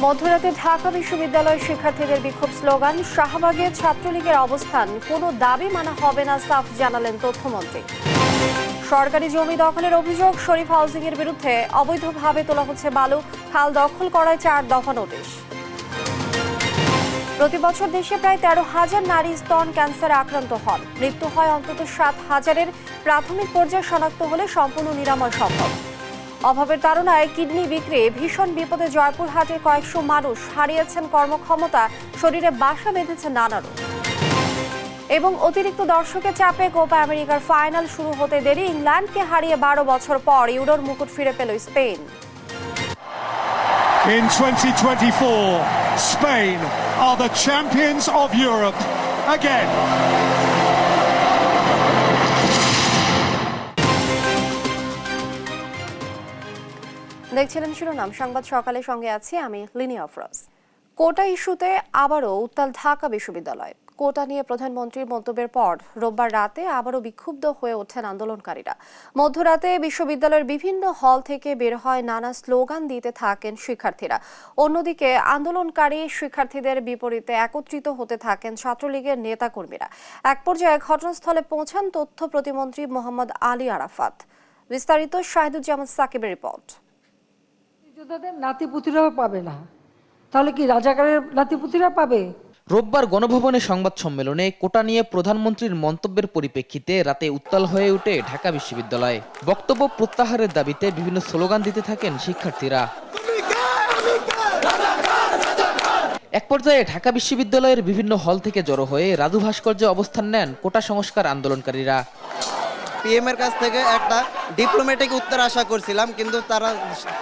মধ্যরাতে ঢাকা বিশ্ববিদ্যালয়ের শিক্ষার্থীদের বিক্ষোভ স্লোগান, শাহবাগে ছাত্রলীগের অবস্থান, কোনো দাবি মানা হবে না সাফ জানালেন তথ্যমন্ত্রী। সরকারি জমি দখলের অভিযোগ, শরীফ হাউজিং এর বিরুদ্ধে অবৈধভাবে তোলা হচ্ছে বালু, খাল দখল করায় 4 দফা নোটিশ। প্রতি বছর দেশে প্রায় 13,000 নারী স্তন ক্যান্সারে আক্রান্ত হন, মৃত্যু হয় অন্তত 7,000-এর। প্রাথমিক পর্যায়ে শনাক্ত হলে সম্পূর্ণ নিরাময় সম্ভব। অভাবের তাড়নায় কিডনি বিক্রি, ভীষণ বিপদে জয়পুরহাটে কয়েকশো মানুষ হারিয়েছেন কর্মক্ষমতা, শরীরে বাসা বেঁধেছে নানা রোগ। এবং অতিরিক্ত দর্শকের চাপে কোপা আমেরিকার ফাইনাল শুরু হতে দেরি, ইংল্যান্ডকে হারিয়ে 12 বছর পর ইউরোর মুকুট ফিরে পেল Spain. In 2024, Spain are the champions of Europe again. দেখছিলেন শিরোনাম সংবাদ সকালে, সঙ্গে আছি আমি লিনি আফরোজ। কোটা ইস্যুতে আবারও উত্তাল ঢাকা বিশ্ববিদ্যালয়। কোটা নিয়ে প্রধানমন্ত্রীর মন্তব্যের পর রোববার রাতে আবারও বিক্ষুব্ধ হয়ে ওঠেন আন্দোলনকারীরা। মধ্যরাতে বিশ্ববিদ্যালয়ের বিভিন্ন হল থেকে বের হয় নানা স্লোগান দিতে থাকেন শিক্ষার্থীরা। অন্যদিকে আন্দোলনকারী শিক্ষার্থীদের বিপরীতে একত্রিত হতে থাকেন ছাত্রলীগের নেতাকর্মীরা। এক পর্যায়ে ঘটনাস্থলে পৌঁছান তথ্য প্রতিমন্ত্রী মোহাম্মদ আলী আরাফাত। বিস্তারিত শাহিদুজ্জামান সাকিবের রিপোর্ট। যোদ্ধাদের নাতিপুতিরাও পাবে না, তাহলে কি রাজাকারের নাতিপুতিরা পাবে? রোববার গণভবনে সংবাদ সম্মেলনে কোটা নিয়ে প্রধানমন্ত্রীর মন্তব্যের পরিপ্রেক্ষিতে রাতে উত্তাল হয়ে ওঠে ঢাকা বিশ্ববিদ্যালয়। বক্তব্য প্রত্যাহারের দাবিতে বিভিন্ন স্লোগান দিতে থাকেন শিক্ষার্থীরা। এক পর্যায়ে ঢাকা বিশ্ববিদ্যালয়ের বিভিন্ন হল থেকে জড়ো হয়ে রাজু ভাস্কর্যে অবস্থান নেন কোটা সংস্কার আন্দোলনকারীরা। পিএম এর কাছ থেকে একটা ডিপ্লোম্যাটিক উত্তর আশা করছিলাম, কিন্তু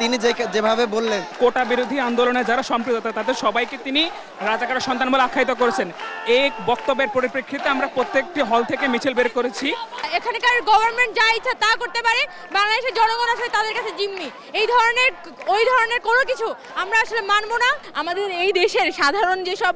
তিনি যেভাবে বললেন কোটা বিরোধী আন্দোলনে যারা সম্পৃক্ত তাদের সবাইকে তিনি রাজাকারের সন্তান বলে আখ্যায়িত করেছেন। এই বক্তব্যের পরিপ্রেক্ষিতে আমরা প্রত্যেকটি হল থেকে মিছিল বের করেছি। এখানকার গভর্নমেন্ট যা ইচ্ছা তা করতে পারে, বাংলাদেশের জনগণ আসলে তাদের কাছে জিম্মি। ওই ধরনের কোনো কিছু আমরা আসলে মানবো না। আমাদের এই দেশের সাধারণ যেসব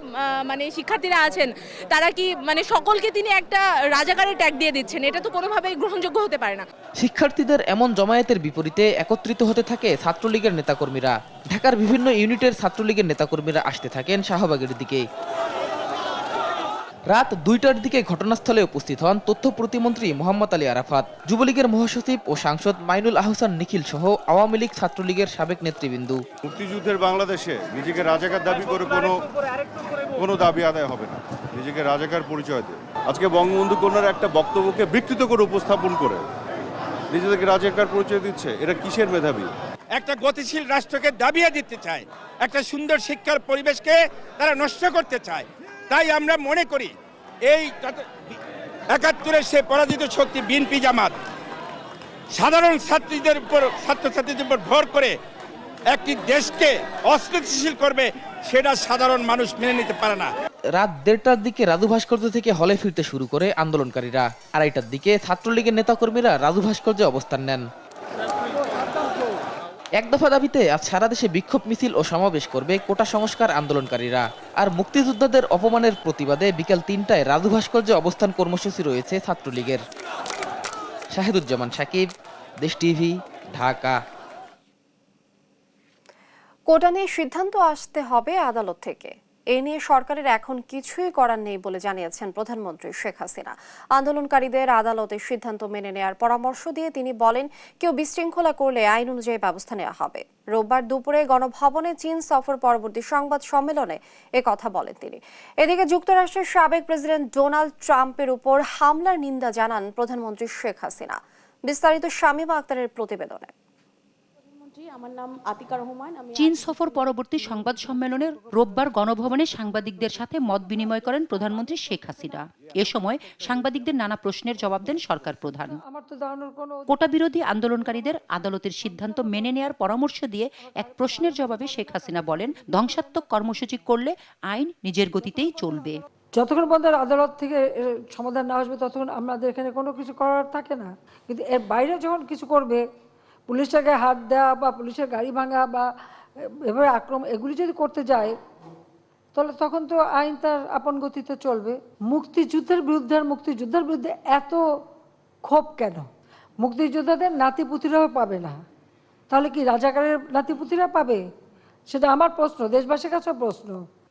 শিক্ষার্থীরা আছেন, তারা কি সকলকে তিনি একটা রাজাকারের ট্যাগ দিয়ে দিচ্ছেন, এটা তো কোনোভাবেই গ্রহণযোগ্য হতে পারে না। শিক্ষার্থীদের এমন জমায়েতের বিপরীতে একত্রিত হতে থাকে ছাত্রলীগের নেতাকর্মীরা। ঢাকার বিভিন্ন ইউনিটের ছাত্রলীগের নেতাকর্মীরা আসতে থাকেন শাহবাগের দিকে। রাত 2টার দিকে ঘটনাস্থলে উপস্থিত হন তথ্য প্রতিমন্ত্রী মোহাম্মদ আলী আরাফাত, যুবলীগের মহাসচিব ও সাংসদ মাইনুল আহসান নিখিল সহ আওয়ামী লীগ ছাত্রলীগের সাবেক নেতৃবৃন্দ। মুক্তিযুদ্ধের বাংলাদেশে নিজেকে রাজাকার দাবি করে কোনো দাবি আদায় হবে না। নিজেকে রাজাকার পরিচয় দেয়। আজকে বঙ্গবন্ধু কন্যার একটা বক্তব্যকে বিকৃত করে উপস্থাপন করে নিজেদেরকে রাজাকার পরিচয় দিচ্ছে। এটা কিসের মেধাবী? একটা গতিশীল রাষ্ট্রকে দাবিয়ে দিতে চায়, একটা সুন্দর শিক্ষার পরিবেশকে তারা নষ্ট করতে চায়। তাই আমরা মনে করি এই ৭১-এর সে পরাজিত শক্তি বিএনপি জামাত সাধারণ ছাত্রছাত্রীদের উপর ভর করে একটি দেশকে অস্থিতিশীল করবে, সেটা সাধারণ মানুষ মেনে নিতে পারে না। রাত 1:30টার দিকে রাজু ভাস্কর্য থেকে হলে ফিরতে শুরু করে আন্দোলনকারীরা। 2:30টার দিকে ছাত্রলীগের নেতাকর্মীরা রাজু ভাস্কর্যে অবস্থান নেন। এক দফা দাবিতে আজ সারা দেশে বিক্ষোভ মিছিল ও সমাবেশ করবে কোটা সংস্কার আন্দোলনকারীরা। আর মুক্তিযোদ্ধাদের অপমানের প্রতিবাদে বিকেল 3টায় রাজু ভাস্কর্যে অবস্থান কর্মসূচি রয়েছে ছাত্রলীগের। শাহিদুজ্জামান সাকিব, দেশ টিভি, ঢাকা। কোটা নিয়ে সিদ্ধান্ত আসতে হবে আদালত থেকে। এ নিয়ে সরকারের এখন কিছুই করার নেই বলে জানিয়েছেন প্রধানমন্ত্রী শেখ হাসিনা। আন্দোলনকারীদের আদালতের সিদ্ধান্ত মেনে নেয়ার পরামর্শ দিয়ে তিনি বলেন, কেউ বিশৃঙ্খলা করলে আইন অনুযায়ী ব্যবস্থা নেওয়া হবে। রোববার দুপুরে গণভবনে চীন সফর পরবর্তী সংবাদ সম্মেলনে কথা বলেন তিনি। এদিকে যুক্তরাষ্ট্রের সাবেক প্রেসিডেন্ট ডোনাল্ড ট্রাম্পের উপর হামলার নিন্দা জানান প্রধানমন্ত্রী শেখ হাসিনা। বিস্তারিত শামীমা আক্তারের প্রতিবেদনে। চীন সফর পরবর্তী সংবাদ সম্মেলনে রোববার গণভবনে সাংবাদিকদের সাথে মত বিনিময় করেন প্রধানমন্ত্রী শেখ হাসিনা। এ সময় সাংবাদিকদের নানা প্রশ্নের জবাব দেন সরকার প্রধান। কোটা বিরোধী আন্দোলনকারীদের আদালতের সিদ্ধান্ত মেনে নেয়ার পরামর্শ দিয়ে এক প্রশ্নের জবাবে শেখ হাসিনা বলেন, ধ্বংসাত্মক কর্মসূচি করলে আইন নিজের গতিতেই চলবে। যতক্ষণ পর্যন্ত আদালত থেকে সমাধান না আসবে ততক্ষণ আমাদের এখানে কোনো কিছু করার থাকে না। কিন্তু এর বাইরে যখন কিছু করবে, পুলিশের গায়ে হাত দেওয়া বা পুলিশের গাড়ি ভাঙা বা এভাবে আক্রমণ, এগুলি যদি করতে যায় তাহলে তখন তো আইন তার আপন গতিতে চলবে। মুক্তিযুদ্ধের বিরুদ্ধে এত ক্ষোভ কেন? মুক্তিযোদ্ধাদের নাতিপুতিরাও পাবে না, তাহলে কি রাজাকারের নাতিপুতিরা পাবে? সেটা আমার প্রশ্ন, দেশবাসীর কাছে প্রশ্ন।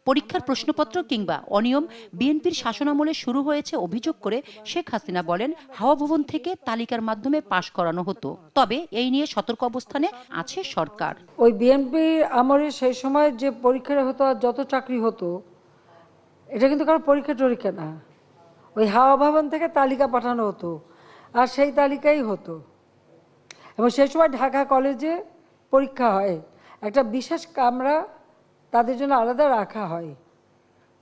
পরীক্ষার প্রশ্নপত্র কিংবা অনিয়ম বিএনপির শাসনামলে শুরু হয়েছে অভিযোগ করে শেখ হাসিনা বলেন, হাওয়া ভবন থেকে তালিকার মাধ্যমে পাশ করানো হতো। তবে এই নিয়ে সতর্ক অবস্থানে আছে সরকার। ওই বিএনপির আমলে সেই সময় যে পরীক্ষা হতো আর যত চাকরি হতো, এটা কিন্তু কারো পরীক্ষা না, ওই হাওয়া ভবন থেকে তালিকা পাঠানো হতো আর সেই তালিকাই হতো। এবং সেই সময় ঢাকা কলেজে পরীক্ষা হয়, একটা বিশেষ কামরা তাদের জন্য আলাদা রাখা হয়,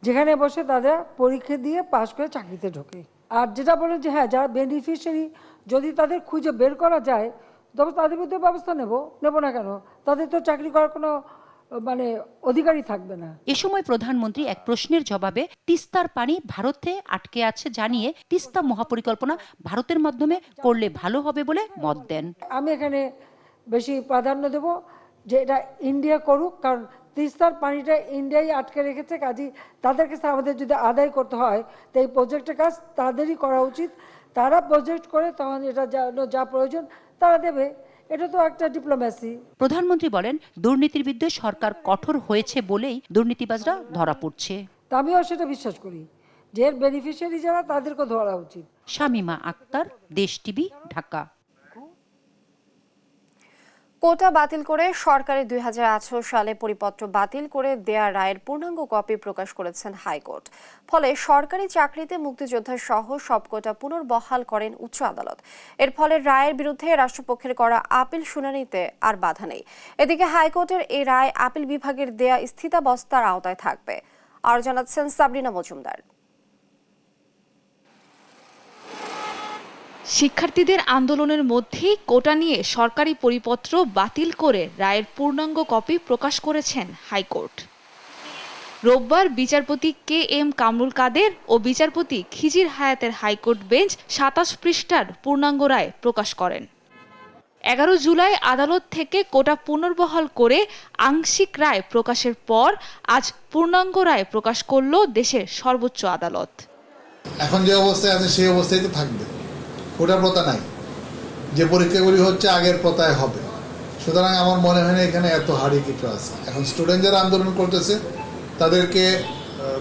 যেখানে বসে তারা পরীক্ষা দিয়ে পাশ করে চাকরিতে ঢোকে। আর যেটা বলেন যে হ্যাঁ, যারা বেনিফিশিয়ারি যদি তাদের খুঁজে বের করা যায় তবে তাদের বিরুদ্ধে ব্যবস্থা নেব না কেন? তাদের তো চাকরি করার কোনো অধিকারই থাকবে না। এ সময় প্রধানমন্ত্রী এক প্রশ্নের জবাবে তিস্তার পানি ভারতে আটকে আছে জানিয়ে তিস্তা মহাপরিকল্পনা ভারতের মাধ্যমে করলে ভালো হবে বলে মত দেন। আমি এখানে বেশি প্রাধান্য দেব যে এটা ইন্ডিয়া করুক, কারণ তিস্তার পানিটা ইন্ডিয়াই আটকে রেখেছে। কাজী তাদের কাছে আমাদের যদি আদায় করতে হয় তো এই প্রজেক্টের কাজ তাদেরই করা উচিত। তারা প্রজেক্ট করে তখন এটা যা প্রয়োজন তারা দেবে। এটা তো একটা ডিপ্লোম্যাসি। প্রধানমন্ত্রী বলেন, দুর্নীতির বিরুদ্ধে সরকার কঠোর হয়েছে বলেই দুর্নীতিবাজরা ধরা পড়ছে। তা আমিও সেটা বিশ্বাস করি যে এর বেনিফিশিয়ারি যারা তাদেরকে ধরা উচিত। শামিমা আক্তার, দেশ টিভি, ঢাকা। কোটা বাতিল করে সরকারের 2018 সালে পরিপত্র বাতিল করে দেয়া রায়ের পূর্ণাঙ্গ কপি প্রকাশ করেছেন হাইকোর্ট। ফলে সরকারি চাকরিতে মুক্তিযোদ্ধা সহ সব কোটা পুনর্বহাল করেন উচ্চ আদালত। এর ফলে রায়ের বিরুদ্ধে রাষ্ট্রপক্ষের করা আপিল শুনানিতে আর বাধা নেই। এদিকে হাইকোর্টের এই রায় আপিল বিভাগের দেয়া স্থিতাবস্থার আওতায় থাকবে। আর জানাচ্ছেন সাবরিনা মজুমদার। শিক্ষার্থীদের আন্দোলনের মধ্যেই কোটা নিয়ে সরকারি পরিপত্র বাতিল করে রায়ের পূর্ণাঙ্গ কপি প্রকাশ করেছেন হাইকোর্ট। রোববার বিচারপতি KM কামরুল কাদের ও বিচারপতি খিজির হায়াতের হাইকোর্ট বেঞ্চ 27 পৃষ্ঠার পূর্ণাঙ্গ রায় প্রকাশ করেন। 11 জুলাই আদালত থেকে কোটা পুনর্বহাল করে আংশিক রায় প্রকাশের পর আজ পূর্ণাঙ্গ রায় প্রকাশ করল দেশের সর্বোচ্চ আদালত। এখন যে অবস্থায় আছে সেই অবস্থায় তো থাকবে, কোটা প্রথা নাই, যে পরীক্ষাগুলি হচ্ছে আগের প্রথায় হবে। সুতরাং আমার মনে হয় না এখানে এত হাড়ি কিছু আছে। এখন স্টুডেন্ট যারা আন্দোলন করতেছে তাদেরকে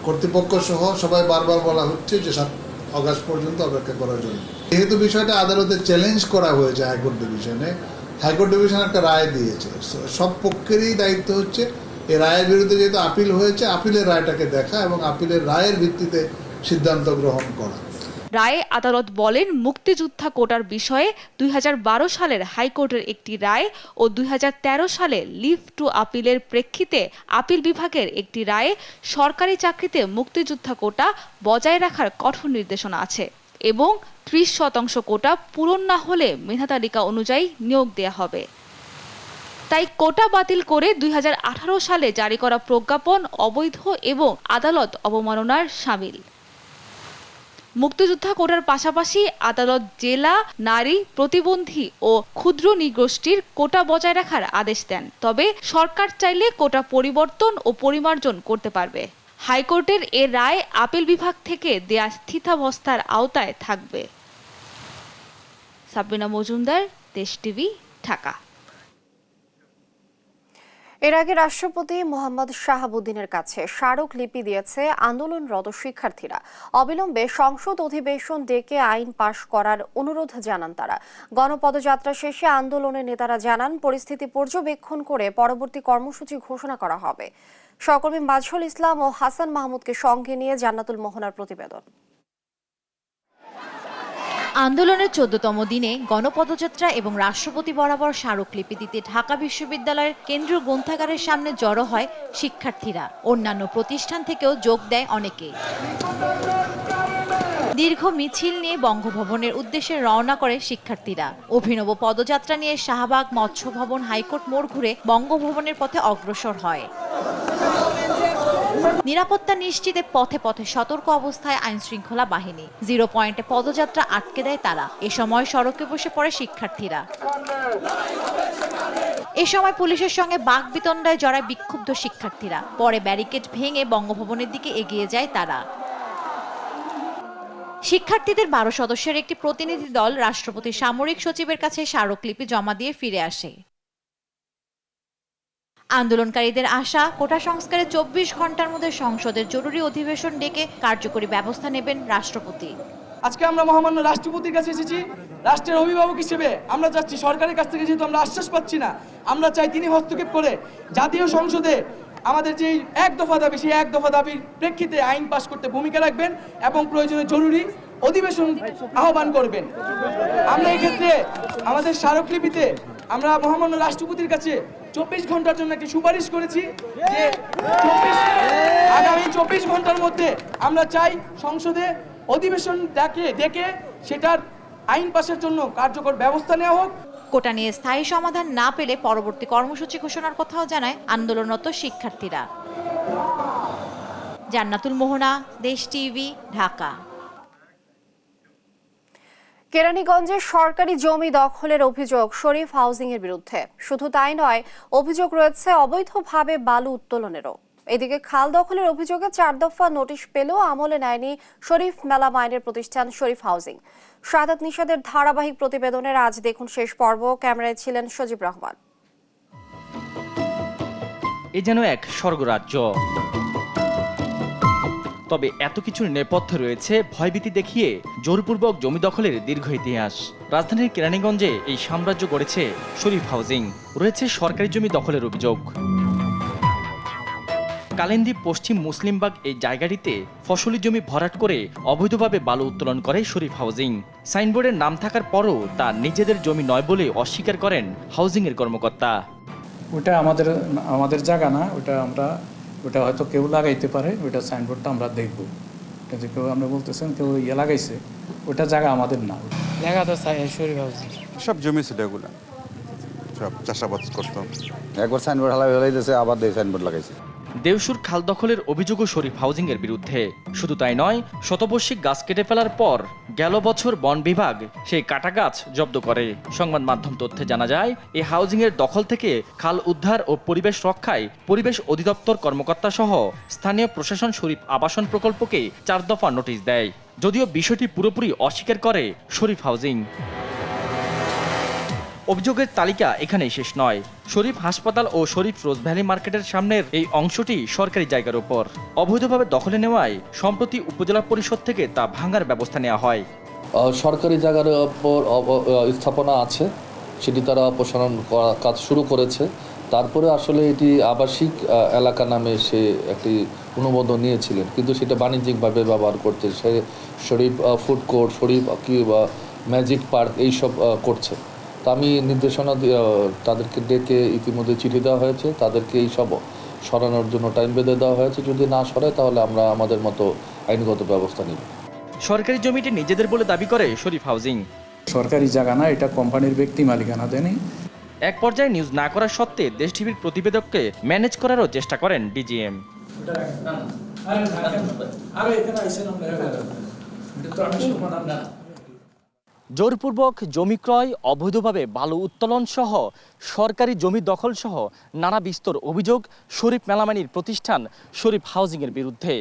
কর্তৃপক্ষ সহ সবাই বারবার বলা হচ্ছে যে 7 আগস্ট পর্যন্ত অপেক্ষা করার জন্য। যেহেতু বিষয়টা আদালতে চ্যালেঞ্জ করা হয়েছে হাইকোর্ট ডিভিশনে, হাইকোর্ট ডিভিশন একটা রায় দিয়েছে, সব পক্ষেরই দায়িত্ব হচ্ছে এই রায়ের বিরুদ্ধে যেহেতু আপিল হয়েছে, আপিলের রায়টাকে দেখা এবং আপিলের রায়ের ভিত্তিতে সিদ্ধান্ত গ্রহণ করা। রায়ে আদালত বলেন, মুক্তিযোদ্ধা কোটার বিষয়ে 2012 সালের হাইকোর্টের একটি রায় ও 2013 সালে লিভ টু আপিলের প্রেক্ষিতে আপিল বিভাগের একটি রায়ে সরকারি চাকরিতে মুক্তিযোদ্ধা কোটা বজায় রাখার কঠোর নির্দেশনা আছে এবং 30% কোটা পূরণ না হলে মেধা তালিকা অনুযায়ী নিয়োগ দেয়া হবে। তাই কোটা বাতিল করে 2018 সালে জারি করা প্রজ্ঞাপন অবৈধ এবং আদালত অবমাননার শামিল। মুক্তিযোদ্ধা কোটার পাশাপাশি আদালত জেলা, নারী, প্রতিবন্ধী ও ক্ষুদ্র নৃগোষ্ঠীর কোটা বজায় রাখার আদেশ দেন। তবে সরকার চাইলে কোটা পরিবর্তন ও পরিমার্জন করতে পারবে। হাইকোর্টের এ রায় আপিল বিভাগ থেকে দেয়া স্থিতাবস্থার আওতায় থাকবে। সাবরিনা মজুমদার, দেশ টিভি, ঢাকা। এর আগে রাষ্ট্রপতি মোহাম্মদ শাহাবুদ্দিনের কাছে স্মারকলিপি দিয়েছে আন্দোলনরত শিক্ষার্থীরা। অবিলম্বে সংসদ অধিবেশন ডেকে আইন পাশ করার অনুরোধ জানান তারা। গণপদযাত্রা শেষে আন্দোলনের নেতারা জানান, পরিস্থিতি পর্যবেক্ষণ করে পরবর্তী কর্মসূচি ঘোষণা করা হবে। সহকর্মী মাজহুল ইসলাম ও হাসান মাহমুদকে সঙ্গে নিয়ে জান্নাতুল মোহনার প্রতিবেদন। আন্দোলনের 14তম দিনে গণপদযাত্রা এবং রাষ্ট্রপতি বরাবর স্মারকলিপি দিতে ঢাকা বিশ্ববিদ্যালয়ের কেন্দ্রীয় গ্রন্থাগারের সামনে জড়ো হয় শিক্ষার্থীরা। অন্যান্য প্রতিষ্ঠান থেকেও যোগ দেয় অনেকে। দীর্ঘ মিছিল নিয়ে বঙ্গভবনের উদ্দেশ্যে রওনা করে শিক্ষার্থীরা। অভিনব পদযাত্রা নিয়ে শাহবাগ, মৎস্য ভবন, হাইকোর্ট মোড় ঘুরে বঙ্গভবনের পথে অগ্রসর হয়। নিরাপত্তা নিশ্চিতে পথে পথে সতর্ক অবস্থায় আইন শৃঙ্খলা বাহিনী। 0 পয়েন্টে পদযাত্রা আটকে দেয় তারা। এ সময় সড়কে বসে পড়ে শিক্ষার্থীরা। এ সময় পুলিশের সঙ্গে বাকবিতণ্ডায় জড়ায় বিক্ষুব্ধ শিক্ষার্থীরা। পরে ব্যারিকেড ভেঙে বঙ্গভবনের দিকে এগিয়ে যায় তারা। শিক্ষার্থীদের 12 সদস্যের একটি প্রতিনিধি দল রাষ্ট্রপতির সামরিক সচিবের কাছে স্মারকলিপি জমা দিয়ে ফিরে আসে। আন্দোলনকারীদের আশা, কোটা সংস্কারে 24 ঘন্টার মধ্যে সংসদের জরুরি অধিবেশন ডেকে কার্যকরী ব্যবস্থা নেবেন রাষ্ট্রপতি। আজকে আমরা মহামান্য রাষ্ট্রপতির কাছে এসেছি, রাষ্ট্রের অভিভাবক হিসেবে আমরা চাচ্ছি সরকারের কাছ থেকে, যেহেতু আমরা আশ্বাস পাচ্ছি না, আমরা চাই তিনি হস্তক্ষেপ করে জাতীয় সংসদে আমাদের যে এক দফা দাবি, সেই এক দফা দাবির প্রেক্ষিতে আইন পাশ করতে ভূমিকা রাখবেন এবং প্রয়োজনে জরুরি অধিবেশন আহ্বান করবেন। আমরা এই ক্ষেত্রে আমাদের স্মারকলিপিতে আমরা মহামান্য রাষ্ট্রপতির কাছে 24 ঘন্টার জন্য একটি সুপারিশ করেছি যে আগামী 24 ঘন্টার মধ্যে আমরা চাই সংসদে অধিবেশন ডেকে সেটার আইন পাশের জন্য কার্যকর ব্যবস্থা নেওয়া হোক। কোটা নিয়ে স্থায়ী সমাধান না পেলে পরবর্তী কর্মসূচি ঘোষণার কথাও জানায় আন্দোলনরত শিক্ষার্থীরা। জান্নাতুল মোহনা, দেশ টিভি, ঢাকা। কেরানীগঞ্জে সরকারি জমি দখলের অভিযোগ শরীফ হাউজিং এর বিরুদ্ধে। শুধু তাই নয়, অভিযোগ রয়েছে অবৈধভাবে বালু উত্তোলনেরও। এদিকে খাল দখলের অভিযোগে 4 দফা নোটিশ পেলেও আমলে নেয়নি শরীফ মেলামাইনের প্রতিষ্ঠান শরীফ হাউজিং। শাহাদাত নিশাদের ধারাবাহিক প্রতিবেদনের আজ দেখুন শেষ পর্ব। ক্যামেরায় ছিলেন সজীব রহমান। এ যেন এক স্বর্গরাজ্য, তবে এত কিছুর নেপথ্যে রয়েছে ভয়ভীতি দেখিয়ে জোরপূর্বক জমি দখলের দীর্ঘ ইতিহাস। রাজধানীর কেরানীগঞ্জে এই সাম্রাজ্য গড়েছে শরীফ হাউজিং। রয়েছে সরকারি জমি দখলের অভিযোগ। কালিন্দী পশ্চিম মুসলিমবাগ এই জায়গাটিতে ফসলি জমি ভরাট করে অবৈধভাবে বালু উত্তোলন করে শরীফ হাউজিং। সাইনবোর্ডের নাম থাকার পরও তা নিজেদের জমি নয় বলে অস্বীকার করেন হাউজিং এর কর্মকর্তা। ওটা আমাদের জায়গা না, ওটা হয়তো কেউ লাগাইতে পারে, ওটা সাইনবোর্ডটা আমরা দেখব। এটা যে কেউ আমরা বলতেছেন কেউ লাগাইছে, ওটা জায়গা আমাদের না, জায়গা তো শরীফ হাউজিং। সব জমি ছিল এগুলো, সব চাষাবাদ করতাম। একবার সাইনবোর্ড হালাইছে, আবার সাইনবোর্ড লাগাইছে। দেওসুর খাল দখলের অভিযোগও শরীফ হাউজিং এর বিরুদ্ধে। শুধু তাই নয়, শতবর্ষী গাছ কেটে ফেলার পর গেল বছর বন বিভাগ সেই কাটা গাছ জব্দ করে। সংবাদ মাধ্যম তথ্যে জানা যায়, এই হাউজিং এর দখল থেকে খাল উদ্ধার ও পরিবেশ রক্ষায় পরিবেশ অধিদপ্তর কর্মকর্তা সহ স্থানীয় প্রশাসন শরীফ আবাসন প্রকল্পকে 4 দফা নোটিশ দেয়। যদিও বিষয়টি পুরোপুরি অস্বীকার করে শরীফ হাউজিং। অভিযোগের তালিকা এখানেই শেষ নয়। শরীফ হাসপাতাল ও শরীফ রোজ ভ্যালি মার্কেটের সামনের এই অংশটি সরকারি জায়গার উপর অবৈধভাবে দখলে নেওয়ায় সম্প্রতি উপজেলা পরিষদ থেকে তা ভাঙার ব্যবস্থা নেওয়া হয়। সরকারি জায়গার উপর স্থাপনা আছে, সেটি তারা অপসারণ করা কাজ শুরু করেছে। তারপরে আসলে এটি আবাসিক এলাকা নামে সে একটি অনুমোদন নিয়েছিলেন, কিন্তু সেটা বাণিজ্যিকভাবে ব্যবহার করতে সে শরীফ ফুড কোর্ট, শরীফ ম্যাজিক পার্ক এইসব করছে। তা আমি নির্দেশনা তাদেরকে ডেকে ইতিমধ্যে চিঠি দেওয়া হয়েছে, তাদেরকে এই সব সরানোর জন্য টাইম বেঁধে দেওয়া হয়েছে। যদি না সরায় তাহলে আমরা আমাদের মতো আইনগত ব্যবস্থা নিব। সরকারি জমিটি নিজেদের বলে দাবি করে শরীফ হাউজিং। সরকারি জায়গা না, এটা কোম্পানির ব্যক্তি মালিকানা দেয়নি। এক পর্যায়ে নিউজ না করা সত্ত্বে দেশ টিভির প্রতিবেদককে ম্যানেজ করারও চেষ্টা করেন ডিজিএম। জোরপূর্বক জমি ক্রয়, অবৈধভাবে বালু উত্তোলন সহ সরকারি জমি দখল সহ নানা বিস্তর অভিযোগ শরীফ মেলামাইনের প্রতিষ্ঠান শরীফ হাউজিংয়ের বিরুদ্ধে।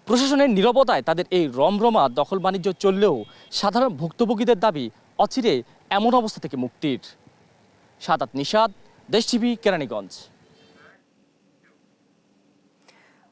প্রশাসনের নীরবতায় তাদের এই রমরমা দখল বাণিজ্য চললেও সাধারণ ভুক্তভোগীদের দাবি অচিরে এমন অবস্থা থেকে মুক্তির। শাহাদাত নিশাদ, দেশ টিভি, কেরানীগঞ্জ।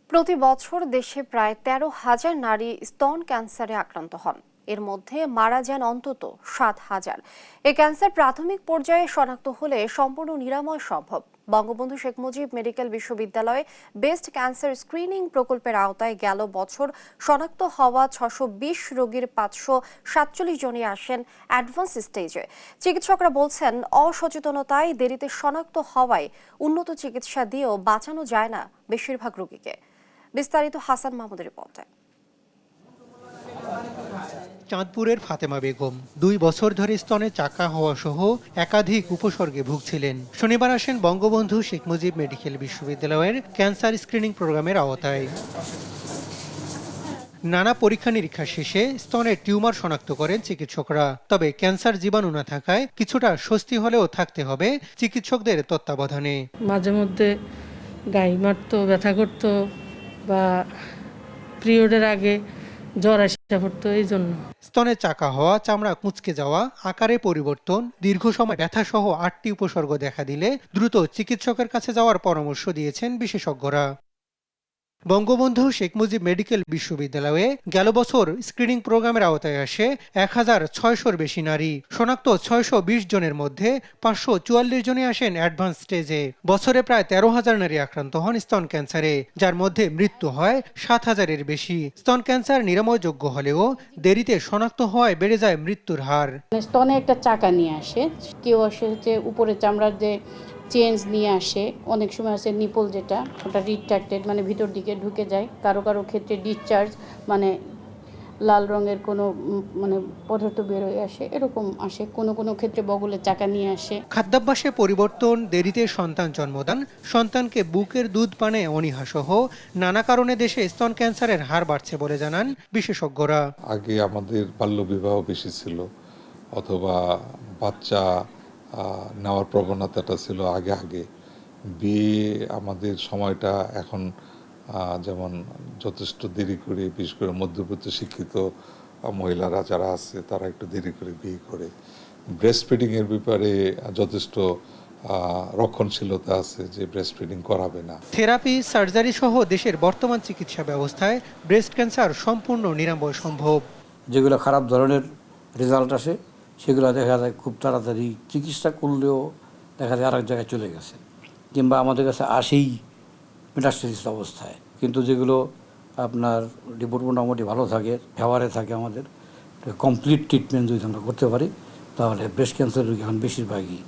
প্রতি বছর দেশে প্রায় 13,000 নারী স্তন ক্যান্সারে আক্রান্ত হন। এর মধ্যে মারা যান অন্তত 7,000। এই ক্যান্সার প্রাথমিক পর্যায়ে শনাক্ত হলে সম্পূর্ণ নিরাময় সম্ভব। বঙ্গবন্ধু শেখ মুজিব মেডিকেল বিশ্ববিদ্যালয়ে বেস্ট ক্যান্সার স্ক্রিনিং প্রকল্পের আওতায় গেল বছর শনাক্ত হওয়া 620 রোগীর 547 জনই আসেন অ্যাডভান্স স্টেজে। চিকিৎসকরা বলছেন, অসচেতনতায় দেরিতে শনাক্ত হওয়ায় উন্নত চিকিৎসা দিয়েও বাঁচানো যায় না বেশিরভাগ রোগীকে। বিস্তারিত হাসান মাহমুদের রিপোর্টে। চাঁদপুরের ফাতেমা বেগম 2 বছর ধরে স্তনে চাকা হওয়া সহ একাধিক উপসর্গে ভুগছিলেন। শনিবার আসেন বঙ্গবন্ধু শেখ মুজিব মেডিকেল বিশ্ববিদ্যালয়ের ক্যান্সার স্ক্রিনিং প্রোগ্রামের আওতায়। নানা পরীক্ষা নিরীক্ষা শেষে স্তনের টিউমার শনাক্ত করেন চিকিৎসকরা। তবে ক্যান্সার জীবাণু না থাকায় কিছুটা স্বস্তি হলেও থাকতে হবে চিকিৎসকদের তত্ত্বাবধানে। মাঝে মধ্যে গায়ে মারতো, ব্যথা করতো, বা পিরিয়ডের আগে জ্বর আসা পড়তো এই জন্য। স্তনে চাকা হওয়া, চামড়া কুঁচকে যাওয়া, আকারে পরিবর্তন, দীর্ঘ সময় ব্যথা সহ 8টি উপসর্গ দেখা দিলে দ্রুত চিকিৎসকের কাছে যাওয়ার পরামর্শ দিয়েছেন বিশেষজ্ঞরা। বঙ্গবন্ধু শেখ মুজিব মেডিকেল বিশ্ববিদ্যালয়ে গেল বছর স্ক্রিনিং প্রোগ্রামের আওতায় আসে 1600-র বেশি নারী। শনাক্ত 620 জনের মধ্যে 544 জনই আসেন অ্যাডভান্স স্টেজে। বছরে প্রায় 13,000 নারী আক্রান্ত হন স্তন ক্যান্সারে, যার মধ্যে মৃত্যু হয় 7,000-এর বেশি। স্তন ক্যান্সার নিরাময়যোগ্য হলেও দেরিতে শনাক্ত হওয়ায় বেড়ে যায় মৃত্যুর হার। স্তনে একটা চাকা নিয়ে আসে, কেউ আসে যে উপরে চামড়ার যে চেঞ্জ নিয়ে আসে, অনেক সময় আছে নিপল যেটা ওটা রিট্রাক্টেড মানে ভিতর দিকে ঢুকে যায়, কারো কারো ক্ষেত্রে ডিসচার্জ মানে লাল রঙের কোনো মানে পদার্থ বেরোয় আসে, এরকম আসে। কোনো কোনো ক্ষেত্রে বগলের চাকা নিয়ে আসে। খাদ্যাভ্যাসে পরিবর্তন, দেরিতে সন্তান জন্মদান, সন্তানকে বুকের দুধ পানে অনীহা সহ নানা কারণে দেশে স্তন ক্যান্সারের হার বাড়ছে বলে জানান বিশেষজ্ঞরা। আগে আমাদের বাল্যবিবাহ বেশি ছিল, অথবা বাচ্চা নেওয়ার প্রবণতাটা ছিল আগে। বিয়ে আমাদের সময়টা এখন যেমন যথেষ্ট দেরি করে, বিশেষ করে মধ্যবিত্ত শিক্ষিত মহিলারা যারা আছে তারা একটু দেরি করে বিয়ে করে। ব্রেস্ট ফিডিংয়ের ব্যাপারে যথেষ্ট রক্ষণশীলতা আছে যে ব্রেস্ট ফিডিং করাবে না। থেরাপি, সার্জারি সহ দেশের বর্তমান চিকিৎসা ব্যবস্থায় ব্রেস্ট ক্যান্সার সম্পূর্ণ নিরাময় সম্ভব। যেগুলো খারাপ ধরনের রেজাল্ট আসে সেগুলো দেখা যায় খুব তাড়াতাড়ি চিকিৎসা করলেও দেখা যায় আরেক জায়গায় চলে গেছে, কিংবা আমাদের কাছে আসেই মেটাস্টেসিস অবস্থায়। কিন্তু যেগুলো আপনার রিপোর্ট মোটামুটি ভালো থাকে, ফেভারে থাকে, আমাদের কমপ্লিট ট্রিটমেন্ট যদি আমরা করতে পারি তাহলে ব্রেস্ট ক্যান্সার রোগী এখন বেশিরভাগই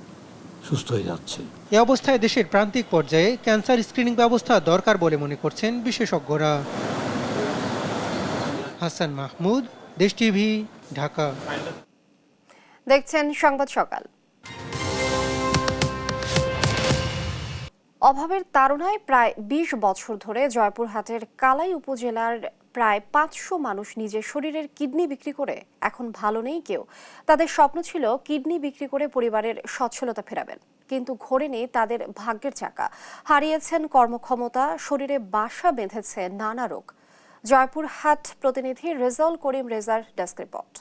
সুস্থ হয়ে যাচ্ছে। এ অবস্থায় দেশের প্রান্তিক পর্যায়ে ক্যান্সার স্ক্রিনিং ব্যবস্থা দরকার বলে মনে করছেন বিশেষজ্ঞরা। হাসান মাহমুদ, দেশ টিভি, ঢাকা। দেখছেন সংবাদ সকাল। অভাবের তাড়নায় প্রায় 20 বছর ধরে জয়পুরহাটের কালাই উপজেলার প্রায় 500 মানুষ নিজের শরীরের কিডনি বিক্রি করে এখন ভালো নেই কেউ। তাদের স্বপ্ন ছিল কিডনি বিক্রি করে পরিবারের সচ্ছলতা ফেরাবেন, কিন্তু ঘোরেনি তাদের ভাগ্যের চাকা। হারিয়েছেন কর্মক্ষমতা, শরীরে বাসা বেঁধেছে নানা রোগ। জয়পুরহাট প্রতিনিধি রেজাউল করিম রেজার ডেস্ক রিপোর্ট।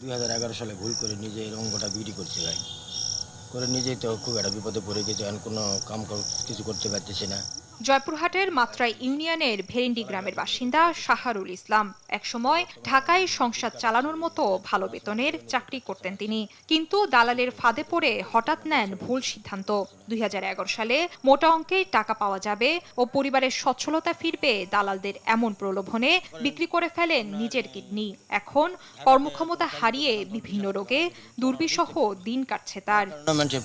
2011 সালে ভুল করে নিজে এই অঙ্গটা বিক্রি করছি ভাই, করে নিজেই তো খুব একটা বিপদে পড়ে গেছে, এখন কোনো কাম কিছু করতে পারতেছি না। জয়পুরহাটের মাত্রাই ইউনিয়নের ভেরেন্ডি গ্রামের বাসিন্দা শাহারুল ইসলাম একসময় ঢাকায় সংসার চালানোর মতো ভালো বেতনের চাকরি করতেন তিনি, কিন্তু দালালের ফাঁদে পড়ে হঠাৎ নেন ভুল সিদ্ধান্ত। 2011 সালে মোটা অঙ্কের টাকা পাওয়া যাবে ও পরিবারের সচ্ছলতা ফিরবে, দালালদের এমন প্রলোভনে বিক্রি করে ফেলেন নিজের কিডনি। এখন কর্মক্ষমতা হারিয়ে বিভিন্ন রোগে দুর্বিষহ দিন কাটছে তার।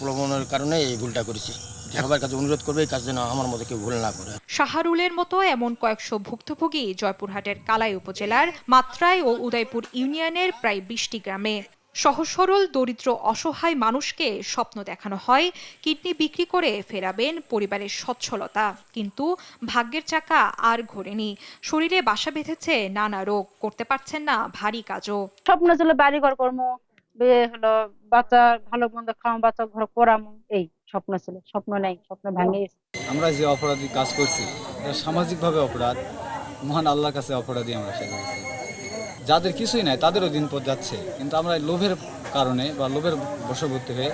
প্রলোভনের কারণে এই ভুলটা করেছি, সবার কাছে অনুরোধ করবে এই কাজ যেন আমার মতো কেউ ভুল না করে। শাহারুলের মতো এমন কয়েকশো ভুক্তভোগী জয়পুরহাটের কালাই উপজেলার মাত্রাই ও উদয়পুর ইউনিয়নের প্রায় 20টি গ্রামে। সহজ সরল দরিদ্র অসহায় মানুষকে স্বপ্ন দেখানো হয় কিডনি বিক্রি করে ফেরাবেন পরিবারের সচ্ছলতা, কিন্তু ভাগ্যের চাকা আর ঘোরেনি। শরীরে বাসা বেঁধেছে নানা রোগ, করতে পারছেন না ভারী কাজও। স্বপ্ন ছিল বাড়িঘর কর্ম, বিয়ে হলো, বাচ্চা ভালো মন্দ খাওয়া, বাচ্চা ঘর করামো, এই স্বপ্ন ছিল। স্বপ্ন নেই, স্বপ্ন ভাঙে গেছে। আমরা যে অপরাধী কাজ করছি এটা সামাজিকভাবে অপরাধ, মহান আল্লাহর কাছে অপরাধী আমরা সেটা করছি। যাদের কিছুই নাই তাদেরও দিন পথ যাচ্ছে, কিন্তু আমরা লোভের কারণে বা লোভের বশবর্তী হয়ে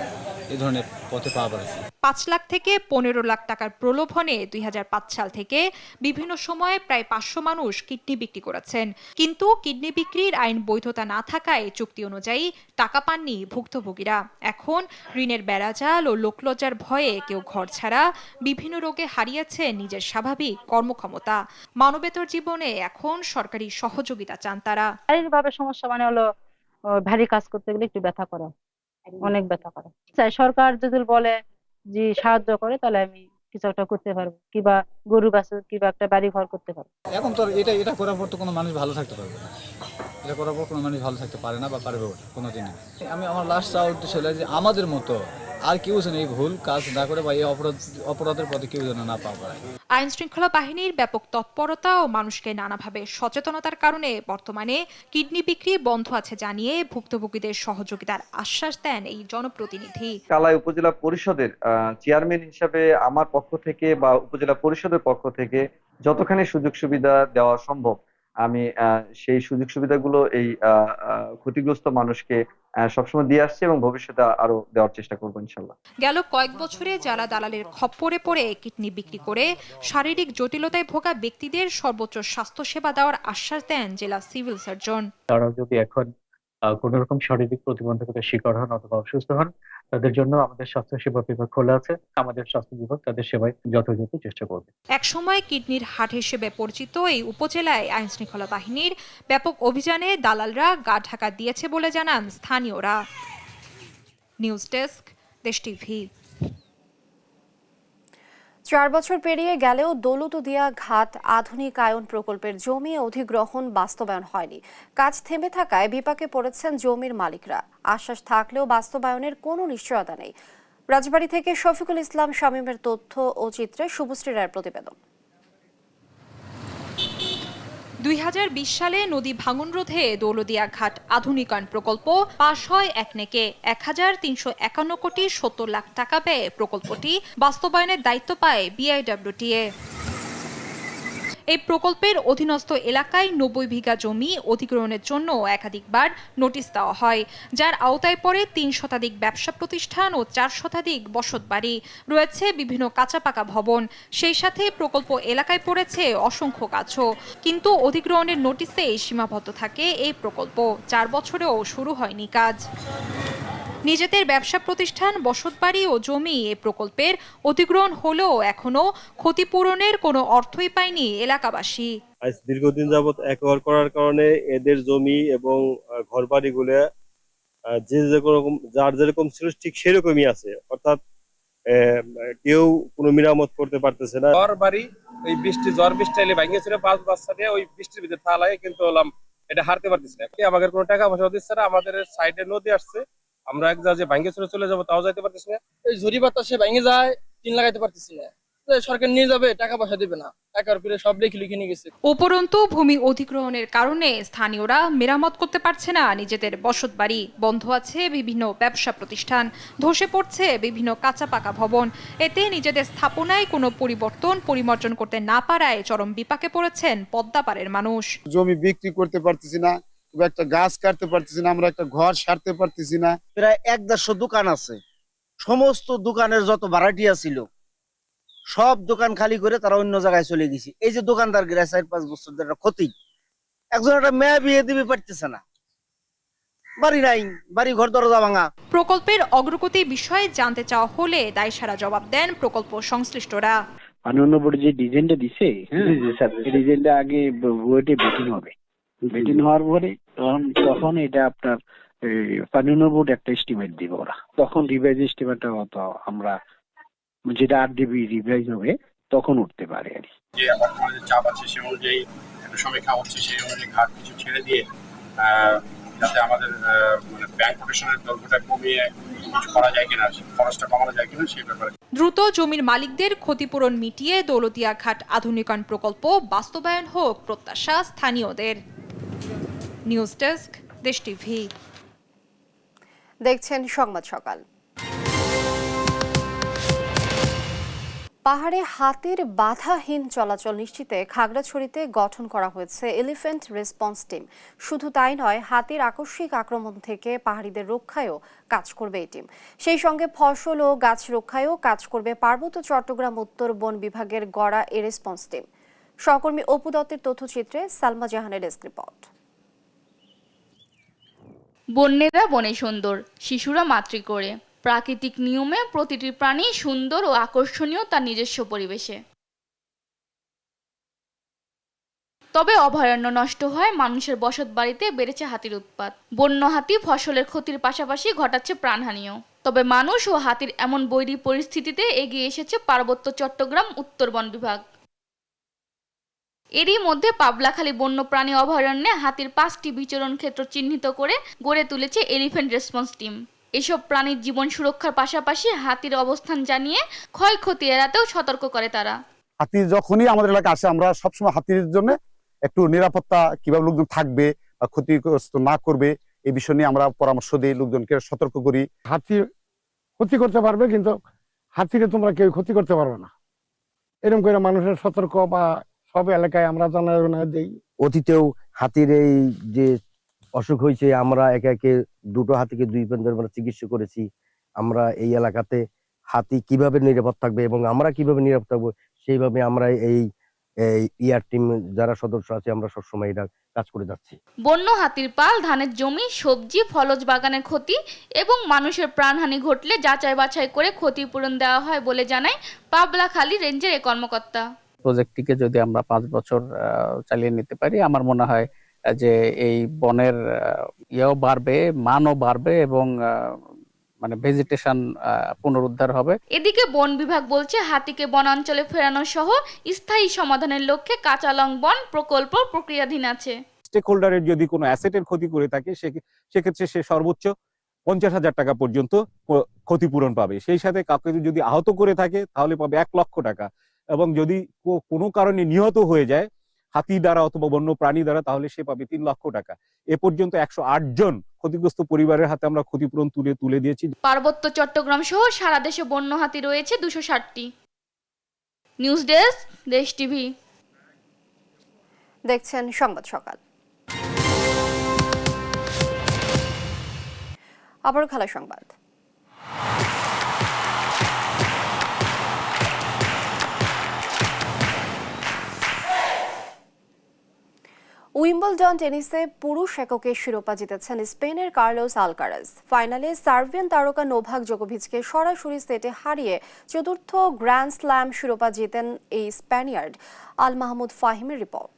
এই ধরনের পথে পা বাড়াচ্ছি। 5 লাখ থেকে 15 লাখ টাকার প্রলোভনে 2005 সাল থেকে বিভিন্ন সময়ে প্রায় 500 মানুষ কিডনি বিক্রি করেছেন, কিন্তু কিডনি বিক্রির আইন বৈধতা না থাকায় চুক্তি অনুযায়ী টাকা পাননি ভুক্তভোগীরা। এখন ঋণের বেড়াজাল ও লোকলজ্জার ভয়ে কেউ ঘর ছাড়া, বিভিন্ন রোগে হারিয়েছে নিজের স্বাভাবিক কর্মক্ষমতা। মানবেতর জীবনে এখন সরকারি সহযোগিতা চান তারা। শারীরিকভাবে সমস্যা মানে হলো ভারী কাজ করতে গেলে একটু ব্যথা করে, অনেক ব্যথা করে। চাই সরকার যদি বলে যে সাহায্য করে তাহলে আমি কিছু একটা করতে পারবো, কিবা গরু বাছুর কিবা একটা বাড়ি ঘর করতে পারবো। এখন তো এটা করার পর তো কোনো মানুষ ভালো থাকতে পারবে না, এটা করার পর কোনো মানুষ ভালো থাকতে পারে না বা পারবে কোনোদিনই। আমি আমার লাস্ট চাওয়ার উদ্দেশ্য হলো যে আমাদের মতো আর কেউ যেন এই ভুল কাজ না করে বা এই অপরাধের পথে কেউ যেন না পা পায়। আইন শৃঙ্খলা বাহিনীর ব্যাপক তৎপরতা ও মানুষকে নানাভাবে সচেতনতার কারণে বর্তমানে কিডনি বিক্রি বন্ধ আছে জানিয়ে ভুক্তভোগীদের সহযোগিতার আশ্বাস দেন এই জনপ্রতিনিধি। কালাই উপজেলা পরিষদের চেয়ারম্যান হিসেবে আমার পক্ষ থেকে বা উপজেলা পরিষদের পক্ষ থেকে যতখানি সুযোগ সুবিধা দেওয়া সম্ভব আমি সেই সুযোগ সুবিধাগুলো এই ক্ষতিগ্রস্ত মানুষকে সবসময় দিয়ে আসছি এবং ভবিষ্যতে আরো দেওয়ার চেষ্টা করবো ইনশাল্লাহ। গেল কয়েক বছরে যারা দালালের খপ্পরে পড়ে কিডনি বিক্রি করে শারীরিক জটিলতায় ভোগা ব্যক্তিদের সর্বোচ্চ স্বাস্থ্যসেবা দেওয়ার আশ্বাস দেন জেলা সিভিল সার্জন। তারা যদি এখন কোন রকম শারীরিক প্রতিবন্ধকতার শিকার হন অথবা অসুস্থ হন, তাদের জন্য আমাদের স্বাস্থ্য সেবা বিভাগ খোলা আছে। আমাদের স্বাস্থ্য বিভাগ তাদের সেবায় যথাযথ চেষ্টা করবে। একসময় কিডনির হাট হিসেবে পরিচিত এই উপজেলায় আইন শৃঙ্খলা বাহিনীর ব্যাপক অভিযানে দালালরা গা ঢাকা দিয়েছে বলে জানান স্থানীয়রা। নিউজ ডেস্ক, দেশ টিভি। 4 বছর পেরিয়ে গেলেও দৌলতদিয়া ঘাট আধুনিকায়ন প্রকল্পের জমি অধিগ্রহণ বাস্তবায়ন হয়নি। কাজ থেমে থাকায় বিপাকে পড়েছেন জমির মালিকরা। আশ্বাস থাকলেও বাস্তবায়নের কোনো নিশ্চয়তা নেই। রাজবাড়ী থেকে শফিকুল ইসলাম শামীমের তথ্য ও চিত্রে শুভশ্রী রায়ের প্রতিবেদন। 2020 সালে নদী ভাঙন রোধে দৌলতদিয়া ঘাট আধুনিকায়ন প্রকল্প পাশ হয় একনেকে 1351 কোটি 70 লাখ টাকা ব্যয়ে প্রকল্পটি বাস্তবায়নের দায়িত্ব পায় বিআইডব্লিউটিএ। এই প্রকল্পের অধীনস্থ এলাকায় 90 বিঘা জমি অধিগ্রহণের জন্য একাধিকবার নোটিশ দেওয়া হয়, যার আওতায় পড়ে 3 শতাধিক ব্যবসা প্রতিষ্ঠান ও 4 শতাধিক বসতবাড়ি, রয়েছে বিভিন্ন কাঁচাপাকা ভবন। সেই সাথে প্রকল্প এলাকায় পড়েছে অসংখ্য গাছও। কিন্তু অধিগ্রহণের নোটিশেই সীমাবদ্ধ থাকে এই প্রকল্প। 4 বছরেও শুরু হয়নি কাজ। নিজেদের ব্যবসা প্রতিষ্ঠান, বসতবাড়ি ও জমি এ প্রকল্পের অধিগ্রহণ হলেও এখনো ক্ষতিপূরণের কোনো অর্থই পায়নি এলাকাবাসী। আজ দীর্ঘদিন যাবত একবার করার কারণে এদের জমি এবং ঘরবাড়িগুলো যার যেরকম ছিল ঠিক সেরকমই আছে, অর্থাৎ কেউ কোনো মেরামত করতে পারতেছে না। ঘরবাড়ি ওই ঝড় বৃষ্টি এলে ভাঙিয়েছিল, 5 বাচ্চা দিয়ে ওই বৃষ্টির ভিতরে থালায়, কিন্তু এটা হারতে পারতেছে না। আমাদের কোনো টাকা পয়সা দিচ্ছে না। আমাদের সাইডে নদী আসছে, আমরা এক জায়গায় ভাঙ্গে চলে যাবো, তাও যাইতে পারতেছি না। এই ঝুড়ি বাতাসে ভেঙে যায়, টিন লাগাইতে পারতেছি না। সরকার নিয়ে যাবে, টাকা পয়সা দিবে না, টাকার উপরে সব লিখে নিয়ে গেছে। উপরন্তু ভূমি অধিগ্রহণের কারণে স্থানীয়রা মেরামত করতে পারছে না নিজেদের বসতবাড়ি। বন্ধ আছে বিভিন্ন ব্যবসা প্রতিষ্ঠান, ধসে পড়ছে বিভিন্ন কাঁচা পাকা ভবন। এতে নিজেদের স্থাপনায় কোনো পরিবর্তন করতে না পারায় চরম বিপাকে পড়েছেন পদ্মাপাড়ের মানুষ। জমি বিক্রি করতে পারতেছি না, একটা গাছ কাটতে পারতেছি না, আমরা একটা ঘর সারতে পারতেছি না। প্রায় 150 দোকান আছে, সমস্ত দোকানের যত ভাড়াটিয়া ছিল সব দোকান খালি করে তারা অন্য জায়গায় চলে গেছে। এই যে দোকানদার গিরা 4-5 বছর ধরে ক্ষতি। একজন একটা মেয়ে বিয়ে দিবে পারতেছে না, বাড়ি নাই, বাড়ি ঘর দরজা ভাঙা। প্রকল্পের অগ্রগতি বিষয়ে জানতে চাওয়া হলে দায়সারা জবাব দেন প্রকল্প সংশ্লিষ্টরা। পানীয় বোর্ড যে ডিজাইনটা দিছে, ডিজাইনটা আগে বুয়েটে বেটিং হবে, বেটিং হওয়ার পরে তখন এটা আপনার পানীয় বোর্ড একটা এস্টিমেট দিবে, ওরা তখন রিভাইজ এস্টিমেটটা হতো, আমরা যেটা RDB রিভাইজ হবে তখন উঠতে পারে আর কি। যে বর্তমানে চাপ আছে সেই অনুযায়ী একটা সমীক্ষা হচ্ছে, সেই অনুযায়ী ঘাট কিছু ছেড়ে দিয়ে যাতে আমাদের মানে ব্যাংক প্রোটেকশনের দৈর্ঘ্যটা কমিয়ে কিছু করা যায় কিনা, খরচটা কমানো যায় কিনা সেই ব্যাপারে। দ্রুত জমির মালিকদের ক্ষতিপূরণ মিটিয়ে দৌলতদিয়া ঘাট আধুনিকায়ন প্রকল্প বাস্তবায়ন হোক প্রত্যাশা স্থানীয়দের। নিউজ ডেস্ক, দেশ টিভি। দেখছেন সংবাদ সকাল। পাহাড়ে হাতির বাধাহীন চলাচল নিশ্চিতে খাগড়াছড়িতে গঠন করা হয়েছে এলিফ্যান্ট রেসপন্স টিম। শুধু তাই নয়, হাতির আকস্মিক আক্রমণ থেকে পাহাড়িদের রক্ষায়ও কাজ করবে এই টিম। সেই সঙ্গে ফসল ও গাছ রক্ষায়ও কাজ করবে পার্বত্য চট্টগ্রাম উত্তর বন বিভাগের গড়া এ রেসপন্স টিম। সহকর্মী অপু দত্তের তথ্যচিত্রে সালমা জাহানের ডেস্ক রিপোর্ট। বন্যেরা বনে সুন্দর, শিশুরা মাতৃ করে। প্রাকৃতিক নিয়মে প্রতিটি প্রাণী সুন্দর ও আকর্ষণীয় তার নিজস্ব পরিবেশে। তবে অভয়ারণ্য নষ্ট হয়, মানুষের বসত বাড়িতে বেড়েছে হাতির উৎপাত। বন্য হাতি ফসলের ক্ষতির পাশাপাশি ঘটাচ্ছে প্রাণহানিও। তবে মানুষ ও হাতির এমন বৈরী পরিস্থিতিতে এগিয়ে এসেছে পার্বত্য চট্টগ্রাম উত্তর বন বিভাগ। এরই মধ্যে পাবলাখালী বন্যপ্রাণী অভয়ারণ্যে হাতির 5টি বিচরণ ক্ষেত্র চিহ্নিত করে গড়ে তুলেছে এলিফ্যান্ট রেসপন্স টিম। এসব প্রাণীর জীবন সুরক্ষার পাশাপাশি হাতির অবস্থান জানিয়ে ক্ষয়ক্ষতি এড়াতেও সতর্ক করে তারা। হাতি যখনই আমাদের এলাকায় আসে, আমরা সবসময় হাতির জন্য একটু নিরাপত্তা কিভাবে লোকজন থাকবে বা ক্ষতিগ্রস্ত না করবে এই বিষয় নিয়ে আমরা পরামর্শ দিই, লোকজনকে সতর্ক করি। হাতি ক্ষতি করতে পারবে, কিন্তু হাতিকে তোমরা কেউ ক্ষতি করতে পারবে না, এরকম করে মানুষের সতর্ক বা সব এলাকায় আমরা জানাই দিই। অতীতেও হাতির এই যে অসুখ হয়েছে, আমরা একে একে দুটো হাতিকে 2 পর্যন্ত আমরা চিকিৎসা করেছি। আমরা এই এলাকাতে হাতি কিভাবে নিরাপদ থাকবে এবং আমরা কিভাবে নিরাপদ থাকবো সেইভাবে আমরা এই ইয়ার টিম যারা সদস্য আছে আমরা সবসময় এটা কাজ করে যাচ্ছি। বন্য হাতির পাল, ধানের জমি, সবজি, ফলজ বাগানের ক্ষতি এবং মানুষের প্রাণহানি ঘটলে যাচাই বাছাই করে ক্ষতিপূরণ দেওয়া হয় বলে জানায় পাবলাখালী রেঞ্জের এই কর্মকর্তা। প্রজেক্টটিকে যদি আমরা 5 বছর চালিয়ে নিতে পারি, আমার মনে হয় যে এই বনের ইয়েও বাড়বে, মানও বাড়বে এবং মানে ভেজিটেশন পুনরুদ্ধার হবে। এদিকে বন বিভাগ বলছে হাতিকে বনাঞ্চলে ফেরানো সহ স্থায়ী সমাধানের লক্ষ্যে কাঁচালং বন প্রকল্প প্রক্রিয়াধীন আছে। স্টেক হোল্ডারের যদি কোনো অ্যাসেটের ক্ষতি করে থাকে সেক্ষেত্রে সে সর্বোচ্চ 50,000 টাকা পর্যন্ত ক্ষতিপূরণ পাবে। সেই সাথে কাউকে যদি আহত করে থাকে তাহলে পাবে 1 লক্ষ টাকা, এবং যদি কোনো কারণে নিহত হয়ে যায় হাতি দ্বারা অথবা বন্য প্রাণী দ্বারা তাহলে সে পাবে 3 লক্ষ টাকা। এ পর্যন্ত 108 জন ক্ষতিগ্রস্ত পরিবারের হাতে আমরা ক্ষতিপূরণ তুলে দিয়েছি। পার্বত্য চট্টগ্রাম সহ সারা দেশে বন্য হাতি রয়েছে 260টি। নিউজ ডেস্ক, দেশ টিভি। দেখছেন সংবাদ সকাল। আবার খেলা সংবাদ। উইম্বলডন টেনিসে পুরুষ এককে শিরোপা জিতেছেন স্পেনের কার্লোস আলকারাজ। ফাইনালে সার্বিয়ান তারকা নোভাক জোকোভিচকে সরাসরি সেটে হারিয়ে চতুর্থ গ্র্যান্ড স্ল্যাম শিরোপা জিতেন এই স্প্যানিয়ার্ড। আল মাহমুদ ফাহিমের রিপোর্ট।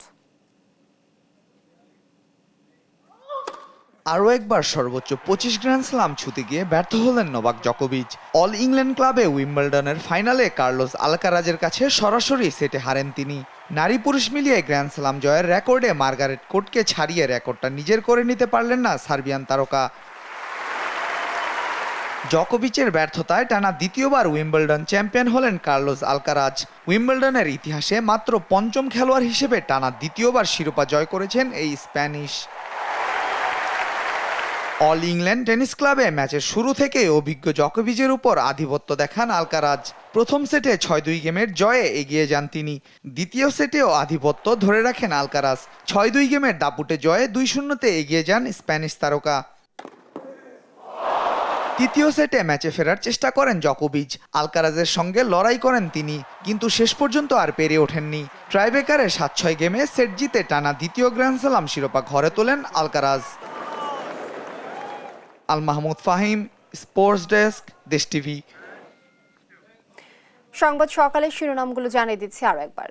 আরও একবার সর্বোচ্চ 25 গ্র্যান্ড স্লাম ছুঁতে গিয়ে ব্যর্থ হলেন নোভাক জোকোভিচ। অল ইংল্যান্ড ক্লাবে উইম্বলডনের ফাইনালে কার্লোস আলকারাজের কাছে সরাসরি সেটে হারেন তিনি। নারী পুরুষ মিলিয়ে গ্র্যান্ড স্লাম জয়ের রেকর্ডে মার্গারেট কোর্টকে ছাড়িয়ে রেকর্ডটা নিজের করে নিতে পারলেন না সার্বিয়ান তারকা। জোকোভিচের ব্যর্থতায় টানা দ্বিতীয়বার উইম্বলডন চ্যাম্পিয়ন হলেন কার্লোস আলকারাজ। উইম্বলডনের ইতিহাসে মাত্র 5ম খেলোয়াড় হিসেবে টানা দ্বিতীয়বার শিরোপা জয় করেছেন এই স্প্যানিশ। অল ইংল্যান্ড টেনিস ক্লাবে ম্যাচের শুরু থেকে অভিজ্ঞ জোকোভিচের উপর আধিপত্য দেখান আলকারাজ। প্রথম সেটে 6-2 গেমের জয়ে এগিয়ে যান তিনি। দ্বিতীয় সেটেও আধিপত্য ধরে রাখেন আলকারাজ। 6-2 গেমের দাপুটে জয়ে 2-0-তে এগিয়ে যান স্প্যানিশ তারকা। তৃতীয় সেটে ম্যাচে ফেরার চেষ্টা করেন জোকোভিচ। আলকারাজের সঙ্গে লড়াই করেন তিনি, কিন্তু শেষ পর্যন্ত আর পেরে ওঠেননি। ট্রাইব্রেকারে 7-6 গেমে সেট জিতে টানা দ্বিতীয় গ্র্যান্ড স্লাম শিরোপা ঘরে তোলেন Alcaraz. Al Mahmud Fahim, sports desk, দেশ টিভি। সংবাদ সকালের শিরোনামগুলো জানিয়ে দিচ্ছি আরো একবার।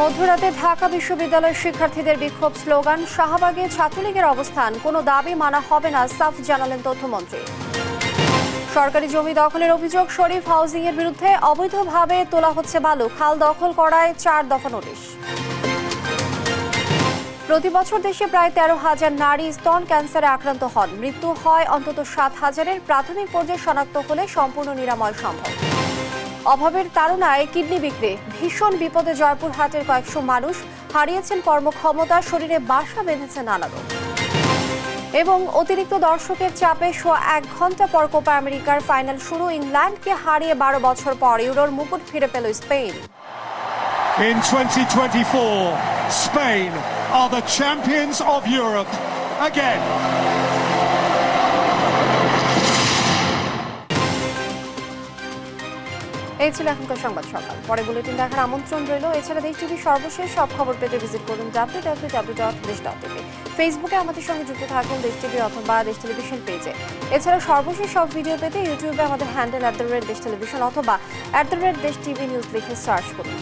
মধ্যরাতে ঢাকা বিশ্ববিদ্যালয়ের শিক্ষার্থীদের বিক্ষোভ স্লোগান। শাহবাগে ছাত্রলীগের অবস্থান, কোনো দাবি মানা হবে না, সাফ জানালেন তথ্যমন্ত্রী। সরকারি জমি দখলের অভিযোগ, শরীফ হাউজিং এর বিরুদ্ধে অবৈধভাবে তোলা হচ্ছে বালু, খাল দখল করায় 4 দফা নোটিশ। প্রতি বছর দেশে প্রায় 13,000 নারী স্তন ক্যান্সারে আক্রান্ত হন। মৃত্যু হয় অন্তত 7,000-এর। প্রাথমিক পর্যায়ে শনাক্ত হলে সম্পূর্ণ নিরাময় সম্ভব। অভাবের তাড়নায় কিডনি বিক্রি, ভীষণ বিপদে জয়পুরহাটের কয়েকশো মানুষ। হারিয়েছেন কর্মক্ষমতা, শরীরে বাসা বেঁধেছে নানা রোগ। এবং অতিরিক্ত দর্শকের চাপে 1 ঘন্টা পর কোপা আমেরিকার ফাইনাল শুরু। ইংল্যান্ডকে হারিয়ে 12 বছর পর ইউরোর মুকুট ফিরে পেল Spain. In 2024, Spain are the champions of Europe again. এই ছিল এখনকার সংবাদ সকাল। পরে বুলেটিন দেখার আমন্ত্রণ রইল। এছাড়া দেশ টিভির সর্বশেষ সব খবর পেতে ভিজিট করুন www.desh.tv। ফেসবুকে আমাদের সঙ্গে যুক্ত থাকুন দেশ টিভি অথবা দেশ টেলিভিশন পেজে। এছাড়া সর্বশেষ সব ভিডিও পেতে ইউটিউবে আমাদের হ্যান্ডেল @দেশ টেলিভিশন অথবা @দেশ টিভি নিউজ লিখে সার্চ করুন।